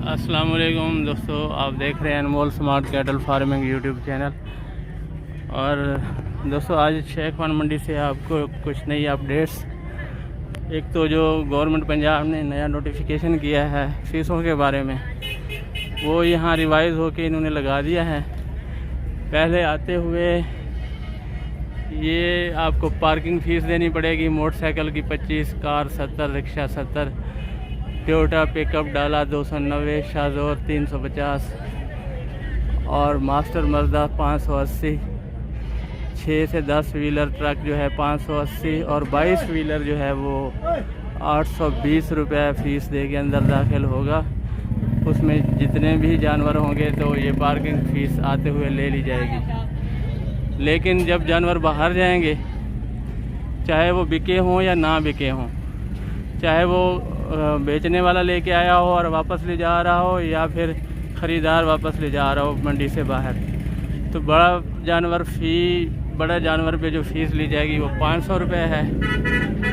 अस्सलाम वालेकुम दोस्तों, आप देख रहे हैं Anmol smart cattle farming YouTube channel. और दोस्तों आज शेखवान मंडी से आपको कुछ नई अपडेट्स, एक तो जो गवर्नमेंट पंजाब ने नया नोटिफिकेशन किया है फीसों के बारे में, वो यहाँ रिवाइज़ होके इन्होंने लगा दिया है। पहले आते हुए ये आपको पार्किंग फ़ीस देनी पड़ेगी, मोटरसाइकिल की 25, कार 70, रिक्शा 70, टोयोटा पिकअप डाला 290, शाज़ोर 350 और मास्टर मज़दा 580, 6 से 10 व्हीलर ट्रक जो है 580 और 22 व्हीलर जो है वो 820 रुपये फ़ीस दे के अंदर दाखिल होगा। उसमें जितने भी जानवर होंगे तो ये पार्किंग फ़ीस आते हुए ले ली जाएगी। लेकिन जब जानवर बाहर जाएंगे, चाहे वो बिके हों या ना बिके हों, चाहे वो बेचने वाला लेके आया हो और वापस ले जा रहा हो या फिर ख़रीदार वापस ले जा रहा हो मंडी से बाहर, तो बड़ा जानवर पे जो फ़ीस ली जाएगी वो 500 रुपये है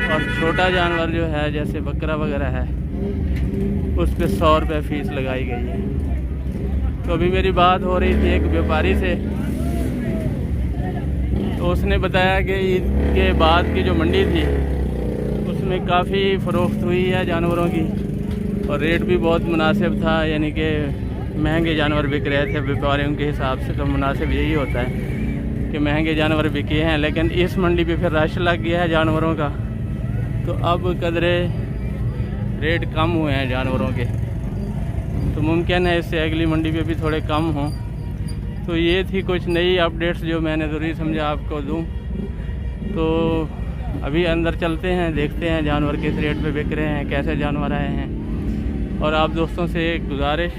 और छोटा जानवर जो है जैसे बकरा वगैरह है उस पर 100 रुपये फ़ीस लगाई गई है। तो अभी मेरी बात हो रही थी एक व्यापारी से, तो उसने बताया कि ईद के बाद की जो मंडी थी उसमें काफ़ी फ़रोख्त हुई है जानवरों की और रेट भी बहुत मुनासिब था, यानी कि महंगे जानवर बिक रहे थे व्यापारियों के हिसाब से। तो मुनासिब यही होता है कि महंगे जानवर बिके हैं, लेकिन इस मंडी पे फिर रश लग गया है जानवरों का, तो अब कदरे रेट कम हुए हैं जानवरों के, तो मुमकिन है इससे अगली मंडी पे भी थोड़े कम हों। तो ये थी कुछ नई अपडेट्स जो मैंने ज़रूरी समझा आपको दूं। तो अभी अंदर चलते हैं, देखते हैं जानवर किस रेट पे बिक रहे हैं, कैसे जानवर आए हैं। और आप दोस्तों से एक गुजारिश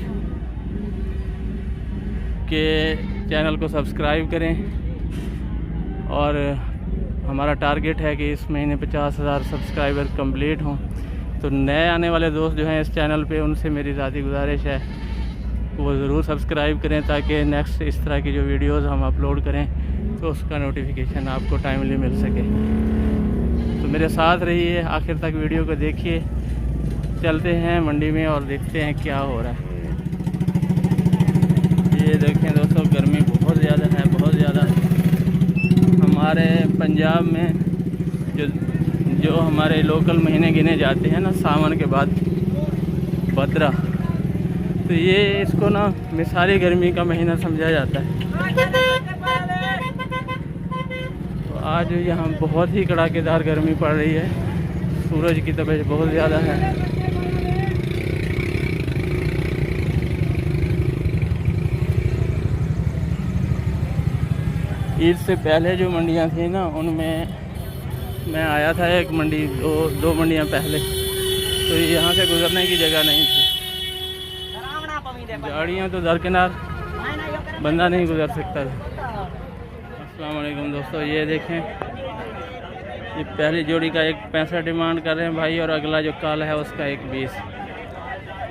कि चैनल को सब्सक्राइब करें और हमारा टारगेट है कि इस महीने 50,000 सब्सक्राइबर कंप्लीट हों। तो नए आने वाले दोस्त जो हैं इस चैनल पे, उनसे मेरी ज़ाती गुजारिश है वो ज़रूर सब्सक्राइब करें ताकि नेक्स्ट इस तरह की जो वीडियोस हम अपलोड करें तो उसका नोटिफिकेशन आपको टाइमली मिल सके। तो मेरे साथ रहिए, आखिर तक वीडियो को देखिए। चलते हैं मंडी में और देखते हैं क्या हो रहा है। ये देखें दोस्तों, गर्मी बहुत ज़्यादा है, बहुत ज़्यादा। हमारे पंजाब में जो हमारे लोकल महीने गिने जाते हैं ना, सावन के बाद भद्रा, तो ये इसको ना मिसाली गर्मी का महीना समझा जाता है। तो आज यहाँ बहुत ही कड़ाकेदार गर्मी पड़ रही है, सूरज की तपिश बहुत ज़्यादा है। ईद से पहले जो मंडियाँ थी ना, उनमें मैं आया था एक मंडी, दो मंडियाँ पहले, तो यहाँ से गुज़रने की जगह नहीं थी, गाड़ियाँ तो दरकिनार, बंदा नहीं गुज़र सकता था। अस्सलाम वालेकुम दोस्तों, ये देखें, ये पहली जोड़ी का 1.65 डिमांड कर रहे हैं भाई, और अगला जो काला है उसका 1.20।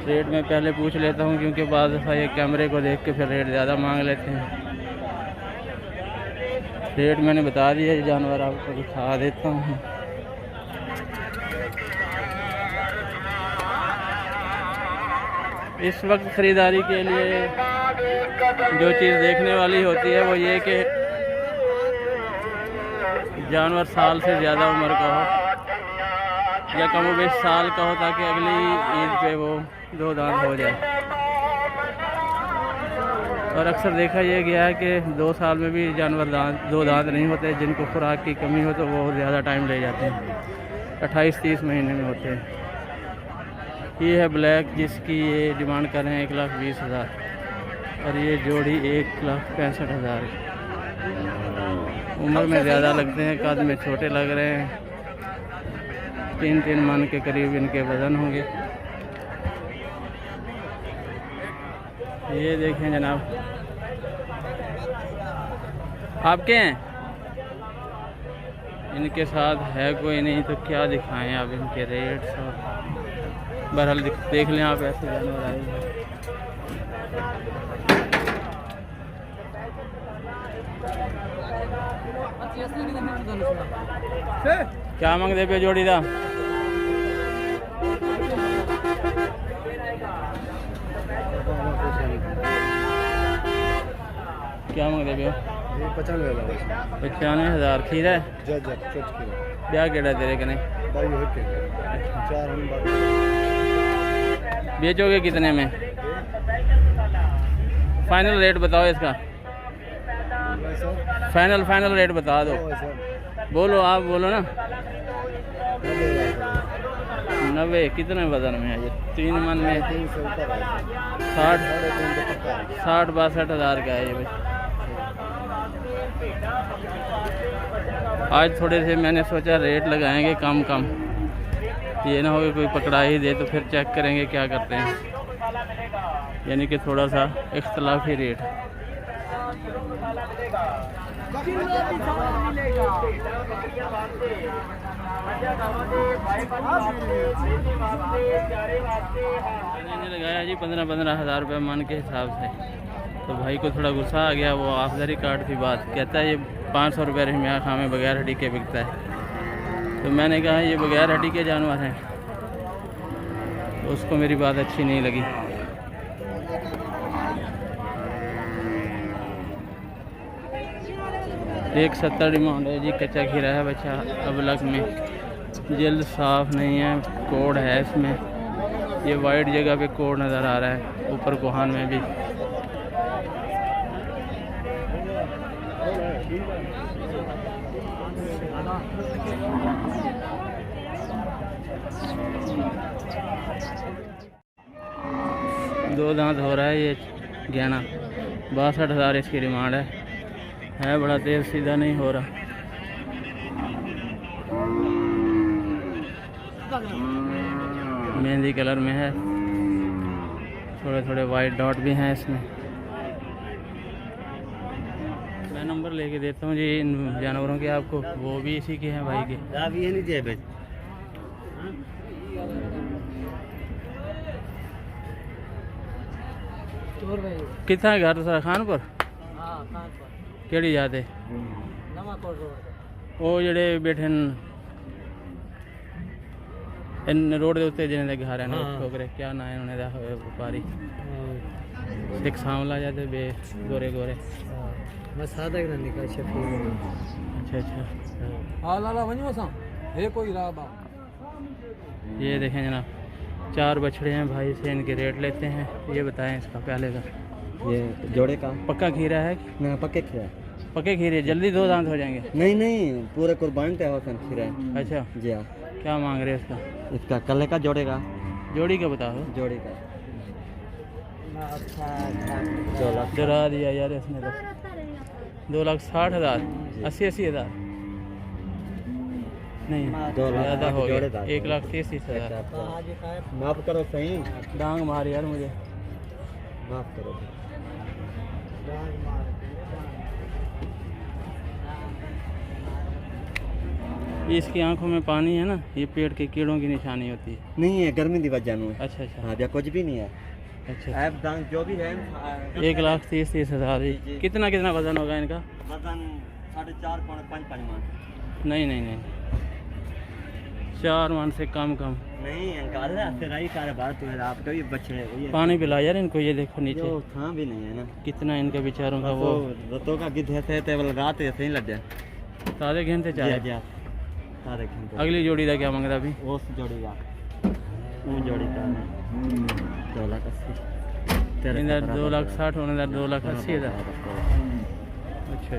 रेट मैं पहले पूछ लेता हूँ क्योंकि बाद दफ़ा ये कैमरे को देख के फिर रेट ज़्यादा मांग लेते हैं। रेट मैंने बता दिया, जानवर आपको दिखा देता हूँ। इस वक्त ख़रीदारी के लिए जो चीज़ देखने वाली होती है वो ये कि जानवर साल से ज़्यादा उम्र का हो या कम बेश साल का हो, ताकि अगली ईद पे वो 2 दांत हो जाए। और अक्सर देखा यह गया है कि 2 साल में भी जानवर 2 दांत नहीं होते, जिनको खुराक की कमी हो तो वो ज़्यादा टाइम ले जाते हैं, 28-30 महीने में होते हैं। ये है ब्लैक, जिसकी ये डिमांड कर रहे हैं 1,20,000 और ये जोड़ी 1,65,000। उम्र में ज़्यादा लगते हैं, कद में छोटे लग रहे हैं, 3-3 मन के करीब इनके वज़न होंगे। ये देखें जनाब, आपके हैं, इनके साथ है कोई नहीं तो क्या दिखाएं आप इनके रेट्स। और बहरहाल देख लें आप, ऐसे जानवर आए हैं। क्या मंगते पे जोड़ी दा? क्या मंगते पे हो? 95,000 खीरा है ब्याह केड़ा तेरे कने बेचोगे कितने में? फाइनल रेट बताओ इसका, फाइनल रेट बता दो। बोलो आप बोलो ना। 90 कितने वजन में है ये? 3 मन में 60-62 हज़ार का है ये भाई। आज थोड़े से मैंने सोचा रेट लगाएंगे कम, ये ना हो कि कोई पकड़ा ही दे तो फिर चेक करेंगे क्या करते हैं, यानी कि थोड़ा सा इख्तलाफी रेट। मैंने लगाया जी 15-15 हज़ार रुपये मन के हिसाब से। तो भाई को थोड़ा गुस्सा आ गया, वो आखिरी काट थी बात, कहता है ये 500 रुपये रहमिया खां में बगैर हड्डी के बिकता है। तो मैंने कहा ये बगैर हड्डी के जानवर हैं, तो उसको मेरी बात अच्छी नहीं लगी। एक 70 डिमांड है जी। कच्चा खीरा है बच्चा अबलग में, जल्द साफ नहीं है, कोड है इसमें। ये वाइट जगह पे कोड नज़र आ रहा है, ऊपर कोहान में भी। दो दांत हो रहा है ये गहना, 62 हज़ार इसकी डिमांड है बड़ा तेज, सीधा नहीं हो रहा। मेहंदी कलर में है, थोड़े वाइट डॉट भी हैं इसमें। मैं नंबर लेके देता हूँ जी इन जानवरों के आपको, वो भी इसी के हैं भाई के। कितना है घर सारा? खानपुर केड़ी याद है? वो जड़े बैठे इन रोड के उत्ते जिन्हें घर है ना छोकरे, क्या ना है उन्हें व्यापारी एक सांवला जाते बे गोरे अच्छा। ये देखें जनाब 4 बछड़े हैं भाई से, इनके रेट लेते हैं। ये बताएं इसका पहले का। ये जोड़े का पक्का खीरा है? पक्के खीरे जल्दी 2 दांत हो जाएंगे? नहीं पूरे कुर्बान पे होता खीरा है। अच्छा जी हाँ। क्या मांग रहे हैं इसका? इसका कल का जोड़े का बता दो। जोड़ी का 2 लाख डरा दिया यार इसने तो। 2,60,000 80 हज़ार नहीं, ज़्यादा हो गया। 1,33,000 माफ करो सही, डांग मार यार मुझे, माफ करो। इसकी आंखों में पानी है ना, ये पेट के कीड़ों की निशानी होती है। नहीं है, गर्मी की वजह से। अच्छा हाँ, कुछ भी नहीं है। अच्छा जो भी है 1,30,000। कितना वजन होगा इनका? वजन 4.5 मन। नहीं 4 मन से कम नहीं। आपका भी बच्चे पानी पिला यार इनको। ये देखो नीचे हाँ भी नहीं है ना, कितना इनका बेचारों का वो रतों का गिद्ध है रात ऐसे ही लग जाए। सारे घंटे चाहे अगली जोड़ी का क्या मांग रहा अभी? उस जोड़ी का 2,60,000 होने 2,80,000। अच्छा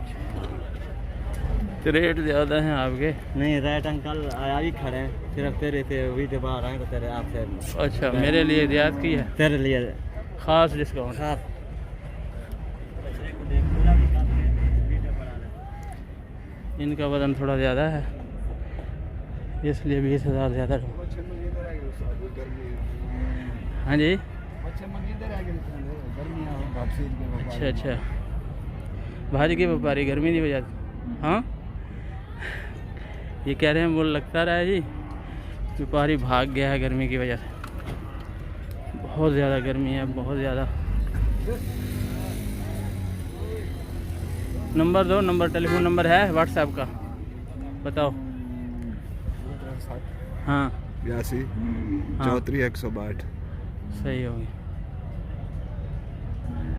तो रेट ज़्यादा हैं आपके? नहीं रेट अंकल आया भी खड़े हैं, सिर्फ तेरे से वही जब आ रहे हैं तो तेरे आपसे। अच्छा मेरे लिए रियायत की है? तेरे लिए खास डिस्काउंट। खास इनका वजन थोड़ा ज़्यादा है इसलिए 20,000 ज़्यादा। हाँ जी अच्छा भाजी की व्यापारी गर्मी की वजह से। हाँ ये कह रहे हैं, मुझे लगता रहा है जी व्यापारी भाग गया है गर्मी की वजह से। बहुत ज़्यादा गर्मी है, बहुत ज़्यादा। नंबर दो, टेलीफोन नंबर है व्हाट्सएप का बताओ। हाँ 82 34 162 सही हो गया।